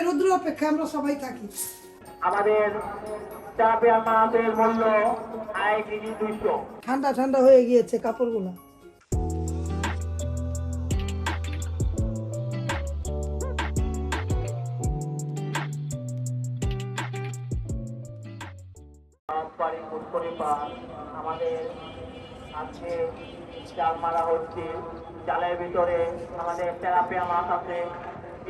রৌদ্র অপেক্ষায় আমরা সবাই থাকি। আমাদের তেলাপিয়া মাছের মূল্য 1 কেজি 200। ঠান্ডা ঠান্ডা হয়ে গিয়েছে কাপড়গুলো। আমাদের আজকে জাল মারা হচ্ছে। জালের ভিতরে আমাদের তেলাপিয়া মাছ আছে।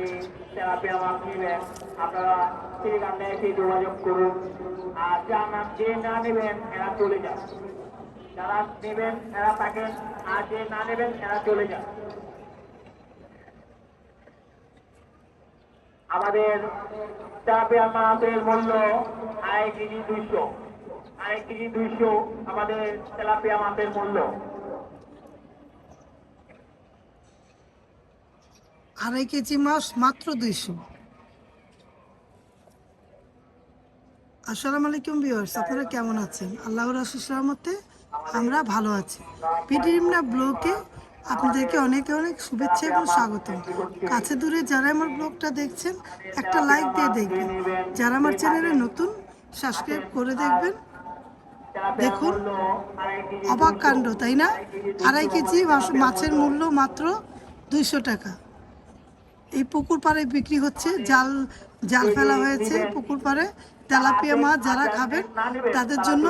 এই তেলাপিয়া মাছ নেবেন আপনারা টেলিগ্রামে এসে যোগাযোগ করুন। আর যে না নেবেন এরা চলে যান। যারা নেবেন এরা থাকেন, আর যে না নেবেন এরা চলে যান। আমাদের তেলাপিয়া মাছের মূল্য 1 কেজি 200। 1 কেজি 200 আমাদের তেলাপিয়া মাছের মূল্য। 2.5 কেজি মাছ মাত্র 200। আসসালামু আলাইকুম ভিউয়ার্স, আপনারা কেমন আছেন? আল্লাহর আশিস রহমতে আমরা ভালো আছি। পিটিরিমনা ব্লগে আপনাদেরকে অনেক অনেক শুভেচ্ছা এবং স্বাগত। কাছে দূরে যারা আমার ব্লগটা দেখছেন একটা লাইক দিয়ে দেখবেন, যারা আমার চ্যানেলে নতুন সাবস্ক্রাইব করে দেখবেন। দেখুন অবাক কাণ্ড, তাই না? 2.5 কেজি মাছের মূল্য মাত্র 200 টাকা। এই পুকুর পাড়ে বিক্রি হচ্ছে, জাল জাল ফেলা হয়েছে পুকুর পাড়ে। তেলাপিয়া মাছ যারা খাবেন তাদের জন্য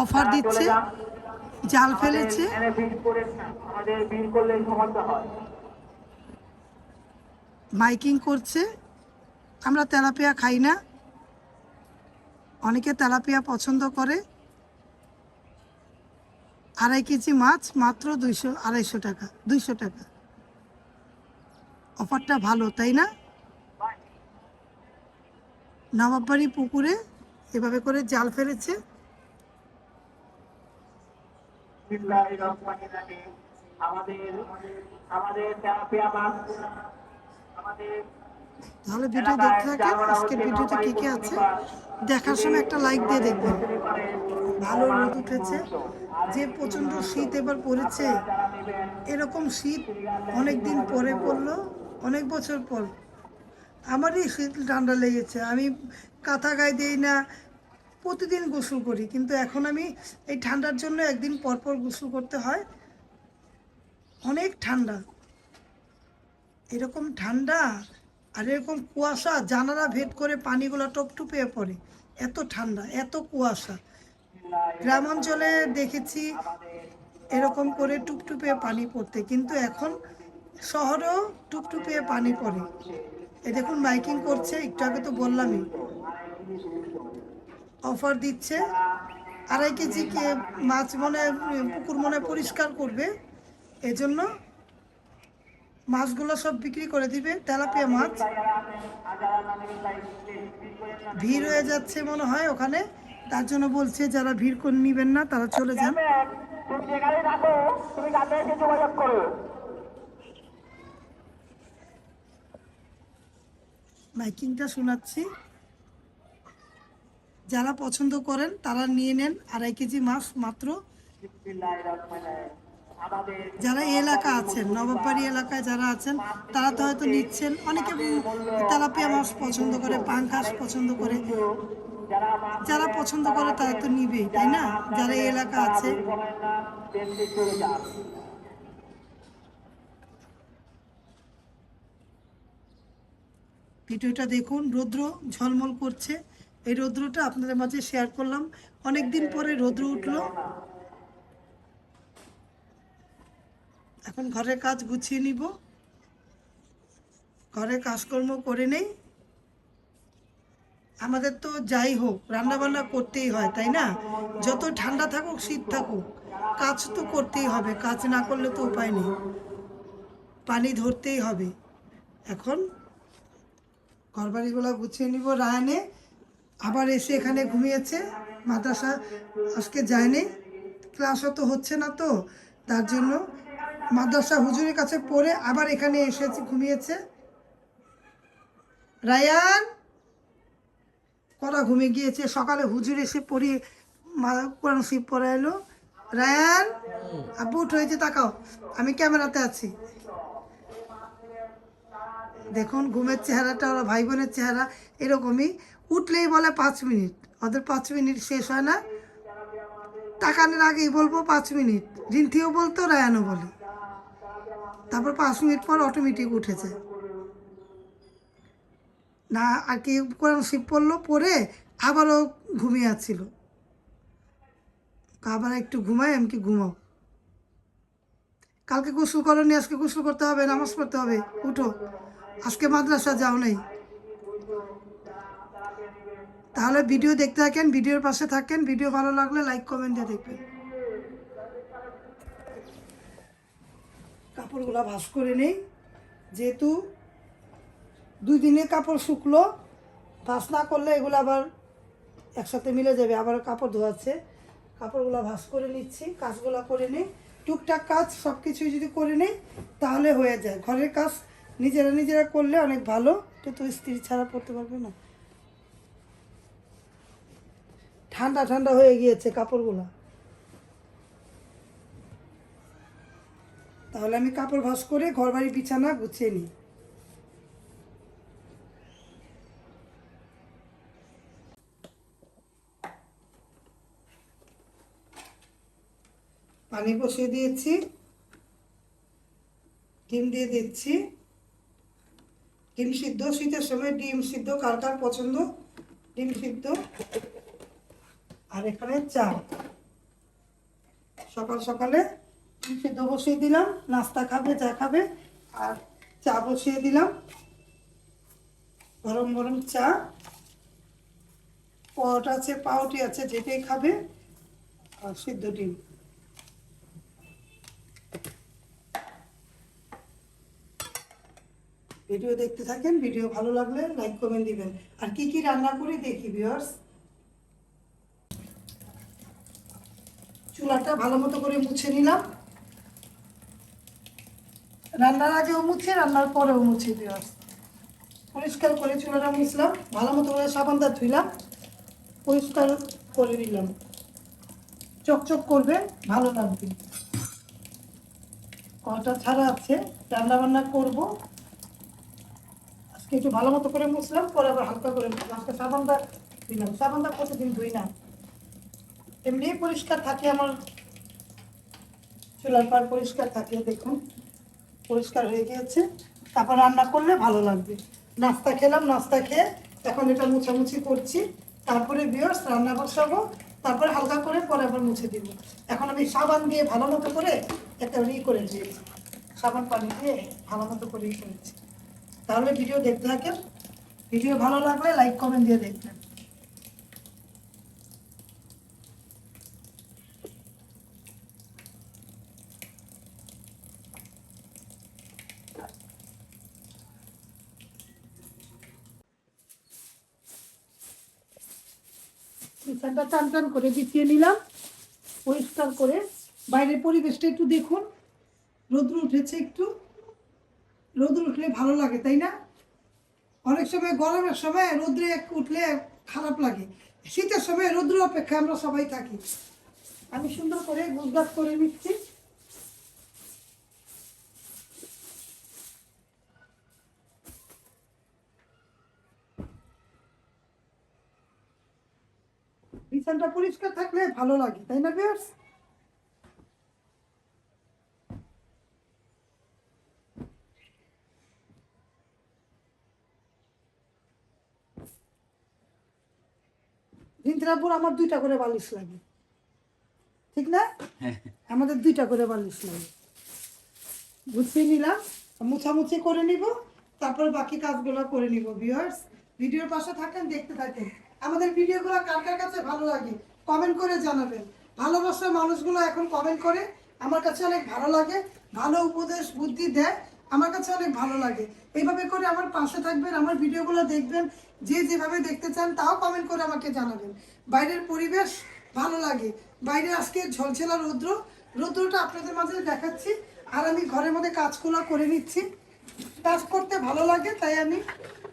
অফার দিচ্ছে। জাল ফেলেছে, মাইকিং করছে। আমরা তেলাপিয়া খাই না, অনেকে তেলাপিয়া পছন্দ করে। 2.5 কেজি মাছ মাত্র 200 টাকা, 200 টাকা। অফারটা ভালো, তাই না? নবাববাড়ি পুকুরে এভাবে করে জাল ফেলেছে। তাহলে ভিডিও দেখতে থাকেন। আজকের ভিডিওতে কি কি আছে দেখার সময় একটা লাইক দিয়ে দেখবেন। ভালো রোদ উঠেছে, যে প্রচণ্ড শীত এবার পড়েছে। এরকম শীত অনেক দিন পরে পড়লো, অনেক বছর পর। আমারই শীত ঠান্ডা লেগেছে। আমি কাঁথা গায়ে দিই না, প্রতিদিন গোসল করি, কিন্তু এখন আমি এই ঠান্ডার জন্য একদিন পর পর গোসল করতে হয়। অনেক ঠান্ডা, এরকম ঠান্ডা আর এরকম কুয়াশা, জানালা ভেদ করে পানিগুলো টপটুপে পড়ে। এত ঠান্ডা, এত কুয়াশা। গ্রামাঞ্চলে দেখেছি এরকম করে টুপটুপে পানি পড়তে, কিন্তু এখন শহরেও টুপটুপে পানি পড়ে। এ দেখুন মাইকিং করছে, একটু আগে তো বললামই অফার দিচ্ছে। 2.5 কেজি মাছ মনে পুকুর মনে পরিষ্কার করবে, এজন্য মাছগুলো সব বিক্রি করে দিবে। তেলাপিয়া মাছ ভিড় হয়ে যাচ্ছে মনে হয় ওখানে, তার জন্য বলছে যারা ভিড় করে নিবেন না তারা চলে যান। মাইকিংটা শোনাচ্ছি, যারা পছন্দ করেন তারা নিয়ে নেন। 2.5 কেজি মাছ মাত্র। যারা এলাকা আছেন, নবাববাড়ি এলাকায় যারা আছেন তারা তো হয়তো নিচ্ছেন। অনেকে তেলাপিয়া মাছ পছন্দ করে, পাঙ্গাস পছন্দ করে। যারা পছন্দ করে তারা তো নিবেই, তাই না? যারা এই এলাকা আছে। ভিডিওটা দেখুন, রৌদ্র ঝলমল করছে। এই রৌদ্রটা আপনাদের মাঝে শেয়ার করলাম। অনেকদিন পরে রৌদ্র উঠলো। এখন ঘরের কাজ গুছিয়ে নিব, ঘরের কাজকর্ম করে নেই। আমাদের তো যাই হোক রান্না বান্না করতেই হয়, তাই না? যত ঠান্ডা থাকুক শীত থাকুক কাজ তো করতেই হবে। কাজ না করলে তো উপায় নেই, পানি ধরতেই হবে। এখন ঘরবাড়িগুলো গুছিয়ে নিব। রায়ানে আবার এসে এখানে ঘুমিয়েছে, মাদ্রাসা আজকে যায়নি, ক্লাসও তো হচ্ছে না, তো তার জন্য মাদ্রাসা হুজুরের কাছে পড়ে আবার এখানে এসেছে, ঘুমিয়েছে। রায়ান করা ঘুমিয়ে গিয়েছে, সকালে হুজুর এসে পড়িয়ে কোরআন শরীফ পড়ে এলো। রায়ান আব্বু উঠ হয়েছে, তাকাও, আমি ক্যামেরাতে আছি। দেখুন ঘুমের চেহারাটা, ওরা ভাই বোনের চেহারা এরকমই। উঠলেই বলে 5 মিনিট, ওদের 5 মিনিট শেষ হয় না। টাকানোর আগেই বলবো 5 মিনিট, রিন্থিও বলতো, রায়ানও বলে। তারপর 5 মিনিট পর অটোমেটিক উঠেছে না আর কি। কোরআন শিব পড়লো, পরে আবারও ঘুমিয়ে আছিল। আবার একটু ঘুমাই, এমনকি ঘুমাও। কালকে গোসল করনি, আজকে গোসল করতে হবে, নামাজ পড়তে হবে, উঠো। আজকে মাদ্রাসা যাও নাই। তাহলে ভিডিও দেখতে থাকেন, ভিডিওর পাশে থাকেন। ভিডিও ভালো লাগলে লাইক কমেন্ট দিয়ে দেখবেন। কাপড়গুলো ভাঁজ করে নেই, যেহেতু 2 দিনে কাপড় শুকলো। ভাঁজ না করলে এগুলো আবার একসাথে মিলে যাবে, আবার কাপড় ধোয়াচ্ছে। কাপড়গুলো ভাঁজ করে নিচ্ছি, কাজগুলো করে নিই। টুকটাক কাজ সব কিছুই যদি করে নিই তাহলে হয়ে যায়। ঘরের কাজ নিজেরা করলে অনেক ভালো। এটা তো স্ত্রী ছাড়া করতে পারবে না। ঠান্ডা হয়ে গিয়েছে কাপড়গুলো। তাহলে আমি কাপড় ভাঁজ করে ঘর বাড়ি বিছানা গুছিয়ে নিই। পানি বসিয়ে দিয়েছি, ডিম দিয়ে দিচ্ছি। ডিম সিদ্ধ, শীতের সময় ডিম সিদ্ধ কার কার পছন্দ, ডিম সিদ্ধ। আর এখানে চা, সকাল সকালে ডিম সিদ্ধ বসিয়ে দিলাম। নাস্তা খাবে, চা খাবে। আর চা বসিয়ে দিলাম, গরম গরম চা। পরোটা আছে, পাউরুটি আছে, যেটাই খাবে। আর সিদ্ধ ডিম। ভিডিও দেখতে থাকেন, ভিডিও ভালো লাগলে লাইক কমেন্ট দিবেন। আর কি কি রান্না করি দেখি ভিউয়ার্স। চুলাটা ভালো মতো করে মুছে নিলাম। রান্নার আগেও মুছে, রান্নার পরেও মুছে ভিউয়ার্স। পরিষ্কার করে চুলাটা মুছলাম, ভালো মতো করে সাবান দিয়ে ধুইলাম, পরিষ্কার করে নিলাম। চকচক করবে, ভালো লাগবে। কটা ছাড়া আছে, রান্না বান্না করবো। আজকে একটু ভালো মতো করে মুছলাম, পরে আবার হালকা করে মুছলাম। আজকে সাবানটা দিলাম, সাবানটা প্রতিদিন ধুই না, এমনি পরিষ্কার থাকে আমার চুলার পার, পরিষ্কার থাকে। দেখুন পরিষ্কার হয়ে গিয়েছে। তারপর রান্না করলে ভালো লাগবে। নাস্তা খেলাম, নাস্তা খেয়ে এখন এটা মুছামুছি করছি। তারপরে ভিউয়ার্স রান্না বসাবো, তারপরে হালকা করে পরে আবার মুছে দিব। এখন আমি সাবান দিয়ে ভালো মতো করে একটা করে দিয়েছি, সাবান পানি দিয়ে ভালো মতো করে করেছি। তাহলে ভিডিও দেখতে থাকেন, ভিডিও ভালো লাগলে লাইক কমেন্ট দিয়ে দেখবেন। বিছানাটা টান টান করে বিছিয়ে নিলাম পরিষ্কার করে। বাইরের পরিবেশটা একটু দেখুন, রোদ্র উঠেছে একটু। রোদ্র উঠলে ভালো লাগে, তাই না? অনেক সময় গরমের সময় রোদ্রে উঠলে খারাপ লাগে, শীতের সময় রোদ্র অপেক্ষা আমরা সবাই থাকি। আমি সুন্দর করে গুজগাছ করে নিচ্ছি। বিছানাটা পরিষ্কার থাকলে ভালো লাগে, তাই না ভিউয়ার্স? রিন্দ্রাপুর আমার 2টা করে বালিশ লাগে, ঠিক না? আমাদের 2টা করে বালিশ লাগে। গুছিয়ে নিলাম, মুছামুছি করে নিব, তারপর বাকি কাজগুলো করে নিব। ভিউয়ার্স ভিডিওর পাশে থাকেন, দেখতে থাকেন। আমাদের ভিডিওগুলো কার কার কাছে ভালো লাগে কমেন্ট করে জানাবেন। ভালোবাসার মানুষগুলো এখন কমেন্ট করে, আমার কাছে অনেক ভালো লাগে। ভালো উপদেশ বুদ্ধি দেয়, আমার কাছে অনেক ভালো লাগে। এইভাবে করে আমার পাশে থাকবেন, আমার ভিডিওগুলো দেখবেন। যে যেভাবে দেখতে চান তাও কমেন্ট করে আমাকে জানাবেন। বাইরের পরিবেশ ভালো লাগে, বাইরে আজকে ঝলঝলা রৌদ্র, রৌদ্রটা আপনাদের মাঝে দেখাচ্ছি। আর আমি ঘরের মধ্যে কাজগুলো করে নিচ্ছি। কাজ করতে ভালো লাগে, তাই আমি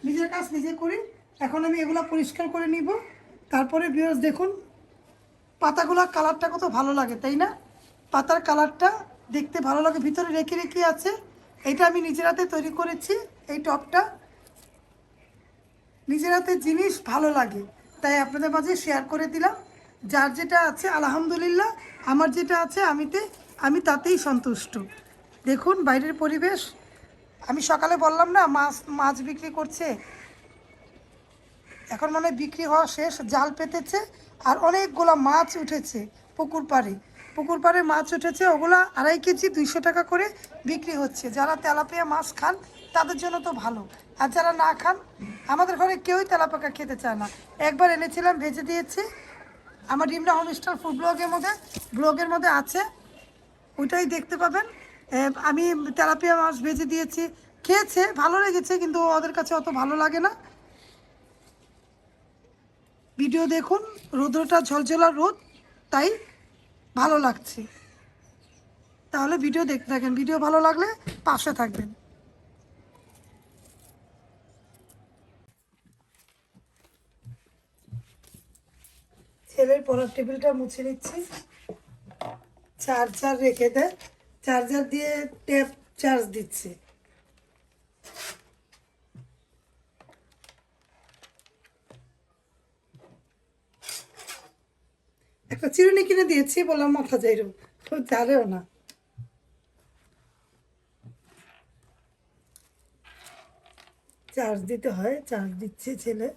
নিজের কাজ নিজে করি। এখন আমি এগুলো পরিষ্কার করে নিব। তারপরে ভিউয়ার্স দেখুন পাতাগুলোর কালারটা কত ভালো লাগে, তাই না? পাতার কালারটা দেখতে ভালো লাগে, ভিতরে রেখে আছে। এইটা আমি নিজের হাতে তৈরি করেছি। এই টপটা নিজের হাতে জিনিস ভালো লাগে, তাই আপনাদের মাঝে শেয়ার করে দিলাম। যার যেটা আছে আলহামদুলিল্লাহ, আমার যেটা আছে আমি তাতেই সন্তুষ্ট। দেখুন বাইরের পরিবেশ। আমি সকালে বললাম না মাছ বিক্রি করছে, এখন মানে বিক্রি হওয়া শেষ। জাল পেতেছে আর অনেকগুলো মাছ উঠেছে পুকুর পাড়ে মাছ উঠেছে। ওগুলা 2.5 কেজি 200 টাকা করে বিক্রি হচ্ছে। যারা তেলাপিয়া মাছ খান তাদের জন্য তো ভালো, আর যারা না খান, আমাদের ঘরে কেউই তেলাপিয়া খেতে চায় না। একবার এনেছিলাম, ভেজে দিয়েছি। আমার ডিমরা হোমস্টার ফুড ব্লগের মধ্যে আছে, ওইটাই দেখতে পাবেন। আমি তেলাপিয়া মাছ ভেজে দিয়েছি, খেয়েছে, ভালো লেগেছে, কিন্তু ওদের কাছে অত ভালো লাগে না। ভিডিও দেখুন, রৌদ্রটা ঝলঝলা রোদ, তাই ভালো লাগছে। তাহলে ভিডিও দেখতে থাকেন, ভিডিও ভালো লাগলে পাশে থাকবেন। ছেলের পড়ার টেবিলটা মুছে নিচ্ছি। চার্জার রেখে দেয়, চার্জার দিয়ে ট্যাপ চার্জ দিচ্ছে। একটা চিরুনি কিনে দিয়েছি, বললাম মাথা যাইরো, জানেও না। চার্জ দিতে হয়, চার্জ দিচ্ছে ছেলে।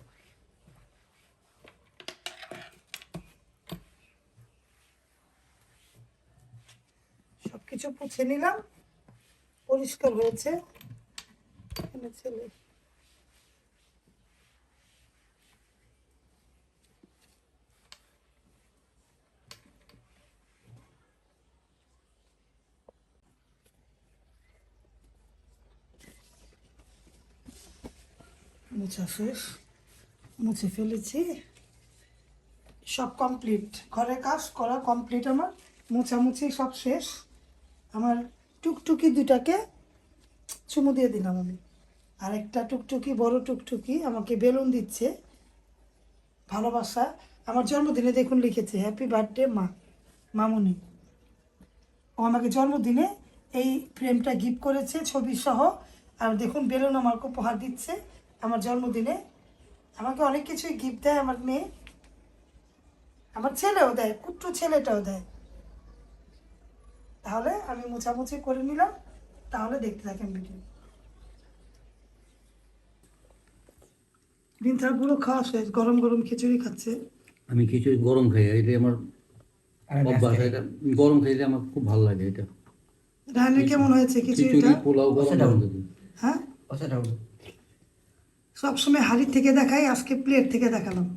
সবকিছু পুছে নিলাম, পরিষ্কার হয়েছে। এখানে ছেলে মুছা শেষ, মুছে ফেলেছি, সব কমপ্লিট। ঘরের কাজ করা কমপ্লিট, আমার মোছামুছি সব শেষ। আমার টুকটুকি দুটাকে চুমু দিয়ে দিলাম আমি। আর একটা টুকটুকি, বড় টুকটুকি আমাকে বেলুন দিচ্ছে ভালোবাসা। আমার জন্মদিনে দেখুন লিখেছে হ্যাপি বার্থডে মা, মামুনি। ও আমাকে জন্মদিনে এই ফ্রেমটা গিফট করেছে ছবি সহ। আর দেখুন বেলুন আমাকে উপহার দিচ্ছে আমার জন্মদিনে। আমাকে অনেক কিছুই গিফট দেয় আমার মেয়ে, আমার ছেলেও দেয়, কুট্টু ছেলেটাও দেয়। তাহলে আমি মোছামুছি করে নিলাম, তাহলে দেখতে থাকেন ভিডিও। বিনথার পুরো খাওয়া শেষ, গরম গরম খিচুড়ি খাচ্ছে। আমি খিচুড়ি গরম খাই, এটা আমার অভ্যাস। এটা গরম খাইলে আমার খুব ভালো লাগে। এটা রান্না কেমন হয়েছে খিচুড়ি খিচুড়িটা? পোলাও গরম গরম যদি। হ্যাঁ, সবসময় হাড়ির থেকে দেখাই, আজকে প্লেট থেকে দেখালাম।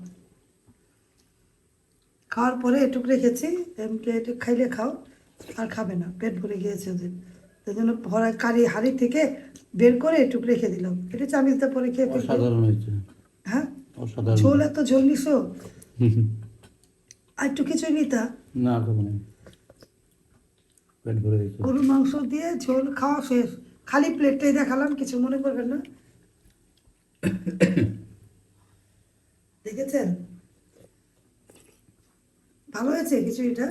খাওয়ার পরে এটুক রেখেছি, একটু খাইলে খাও, আর খাবে না, পেট ভরে গিয়েছে ওদের। তাই জন্য ভরা হাড়ি থেকে বের করে এটুক রেখে দিলাম। এটা চামিচটা পরে খেয়ে ফেলবে। অসাধারণ হয়েছে, হ্যাঁ, অসাধারণ। ঝোল এত ঝোল নিছো, আর একটু কিছুই নিতা না, মানে পেট ভরে গেছে। গরুর মাংস দিয়ে ঝোল খাওয়া শেষ, খালি প্লেটটাই দেখালাম, কিছু মনে করবেন না। দেখেছেন ভালো হয়েছে খিচুড়িটা?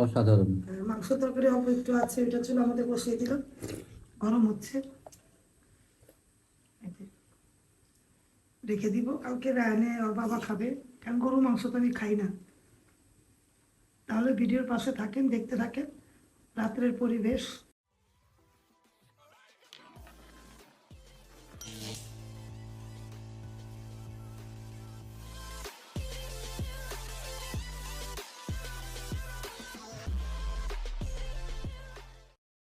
অসাধারণ। মাংস তরকারি অল্প একটু আছে, ওইটা চুলো আমাদের বসিয়ে দিলাম, গরম হচ্ছে। রেখে দিব, কালকে রায়নে ওর বাবা খাবে, কারণ গরু মাংস তো আমি খাই না। তাহলে ভিডিওর পাশে থাকেন, দেখতে থাকেন রাত্রের পরিবেশ।